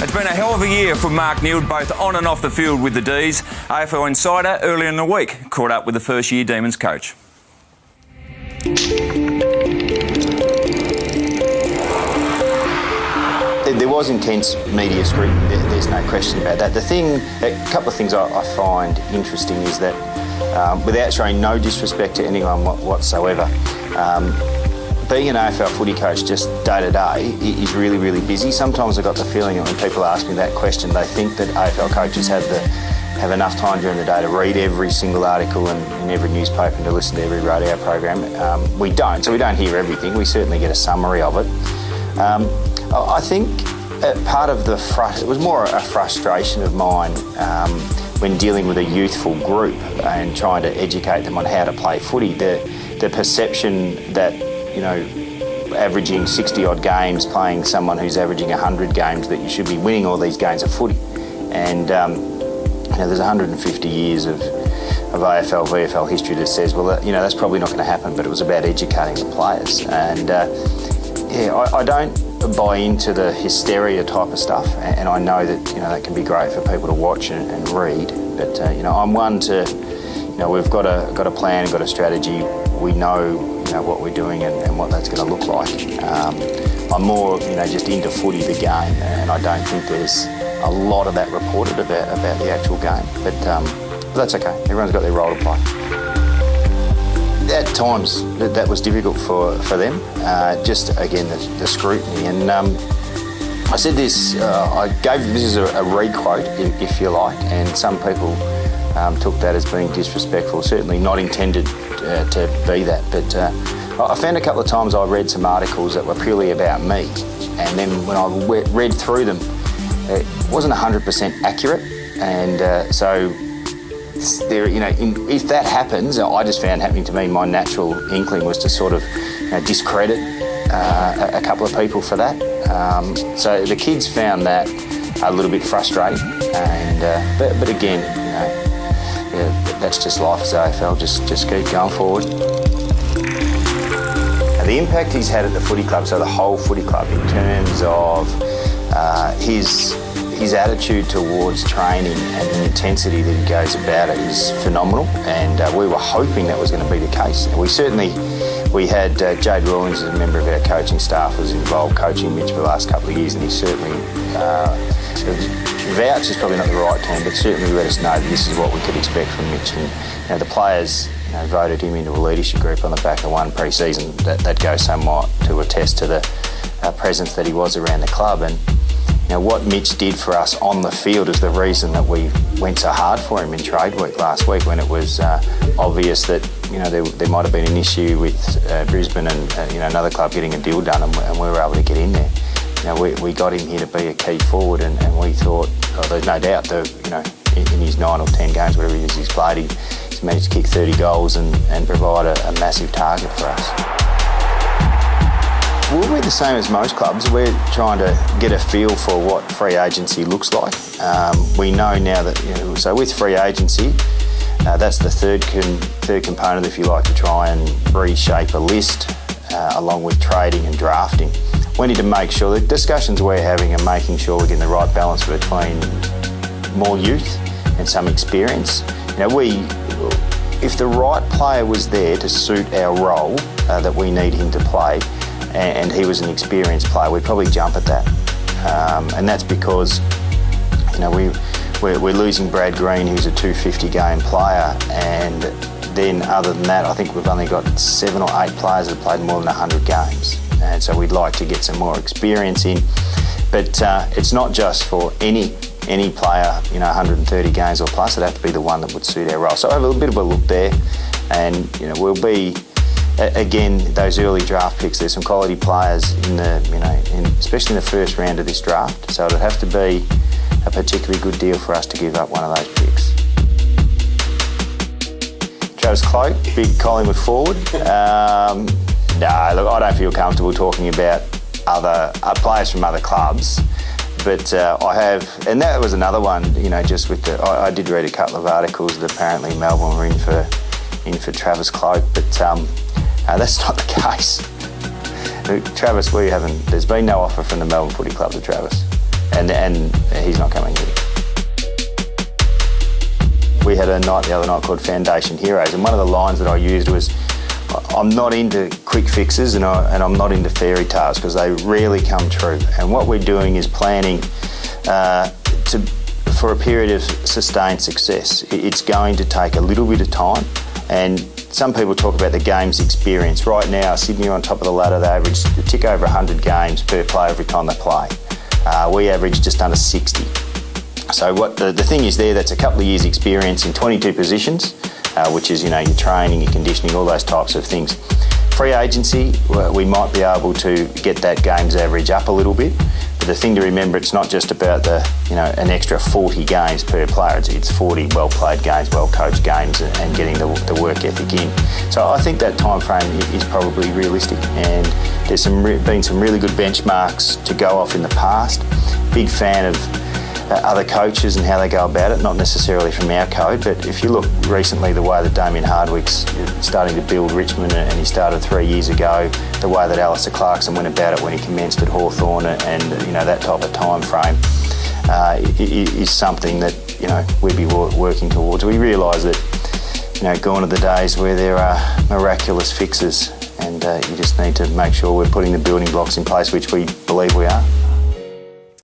It's been a hell of a year for Mark Neeld, both on and off the field with the D's. AFL Insider earlier in the week caught up with the first-year Demons coach. There was intense media scrutiny, there's no question about that. A couple of things I find interesting is that, without showing no disrespect to anyone whatsoever, being an AFL footy coach just day to day is really, really busy. Sometimes I got the feeling that when people ask me that question, they think that AFL coaches have enough time during the day to read every single article in every newspaper and to listen to every radio program. We don't, so we don't hear everything. We certainly get a summary of it. I think part of it was more a frustration of mine when dealing with a youthful group and trying to educate them on how to play footy. The perception that, you know, averaging 60-odd games, playing someone who's averaging 100 games, that you should be winning all these games of footy. And there's 150 years of AFL, VFL history that says, well, that's probably not going to happen, but it was about educating the players. And I don't buy into the hysteria type of stuff, and I know that that can be great for people to watch and read. But I'm one to, we've got a plan, got a strategy. We know what we're doing and what that's going to look like. I'm more just into footy, the game, and I don't think there's a lot of that reported about the actual game. But that's okay. Everyone's got their role to play. At times that was difficult for them, just again the scrutiny. And I said this, this is a re-quote, if you like, and some people took that as being disrespectful, certainly not intended to be that. But I found a couple of times I read some articles that were purely about me, and then when I read through them, it wasn't 100% accurate, and so there, if that happens, I just found happening to me, my natural inkling was to sort of discredit a couple of people for that. So the kids found that a little bit frustrating, and but again, that's just life as AFL. Just keep going forward. The impact he's had at the footy club, so the whole footy club, in terms of his attitude towards training and the intensity that he goes about it is phenomenal, and we were hoping that was going to be the case. We had Jade Rawlings, as a member of our coaching staff, was involved coaching Mitch for the last couple of years, and he certainly vouch is probably not the right term, but certainly let us know that this is what we could expect from Mitch. And the players voted him into a leadership group on the back of one pre-season. That goes somewhat to attest to the presence that he was around the club. And what Mitch did for us on the field is the reason that we went so hard for him in trade week last week, when it was obvious that there might have been an issue with Brisbane and another club getting a deal done, and we were able to get in there. We got him here to be a key forward, and we thought, there's no doubt that in his 9 or 10 games, whatever it is he's played, he's managed to kick 30 goals and provide a massive target for us. Well, we're the same as most clubs. We're trying to get a feel for what free agency looks like. We know now that, so with free agency, that's the third component, if you like, to try and reshape a list, along with trading and drafting. We need to make sure the discussions we're having are making sure we're getting the right balance between more youth and some experience. If the right player was there to suit our role that we need him to play, and he was an experienced player, we'd probably jump at that. And that's because we're losing Brad Green, who's a 250 game player, and then other than that, I think we've only got 7 or 8 players that have played more than 100 games. And so we'd like to get some more experience in. But it's not just for any player, 130 games or plus. It'd have to be the one that would suit our role. So I have a bit of a look there, and we'll be, again, those early draft picks. There's some quality players in especially in the first round of this draft. So it'd have to be a particularly good deal for us to give up one of those picks. Travis Cloak, big Collingwood forward. No, look, I don't feel comfortable talking about other players from other clubs, but I have, and that was another one. Just with I did read a couple of articles that apparently Melbourne were in for Travis Cloak, but that's not the case. Travis, there's been no offer from the Melbourne Footy Club to Travis. and he's not coming here. We had a night the other night called Foundation Heroes, and one of the lines that I used was, I'm not into quick fixes and I'm not into fairy tales, because they rarely come true. And what we're doing is planning for a period of sustained success. It's going to take a little bit of time, and some people talk about the game's experience. Right now, Sydney are on top of the ladder. They average a tick over 100 games per player every time they play. We average just under 60. So what the thing is there, that's a couple of years' experience in 22 positions, which is, your training, your conditioning, all those types of things. Free agency, we might be able to get that games average up a little bit. But the thing to remember, it's not just about an extra 40 games per player. It's 40 well-played games, well-coached games, and getting the work ethic in. So I think that time frame is probably realistic, and there's been some really good benchmarks to go off in the past. Big fan of other coaches and how they go about it, not necessarily from our code, but if you look recently the way that Damien Hardwick's starting to build Richmond, and he started 3 years ago, the way that Alistair Clarkson went about it when he commenced at Hawthorn, and that type of time frame is something that we'd be working towards. We realise that gone are the days where there are miraculous fixes, and you just need to make sure we're putting the building blocks in place, which we believe we are.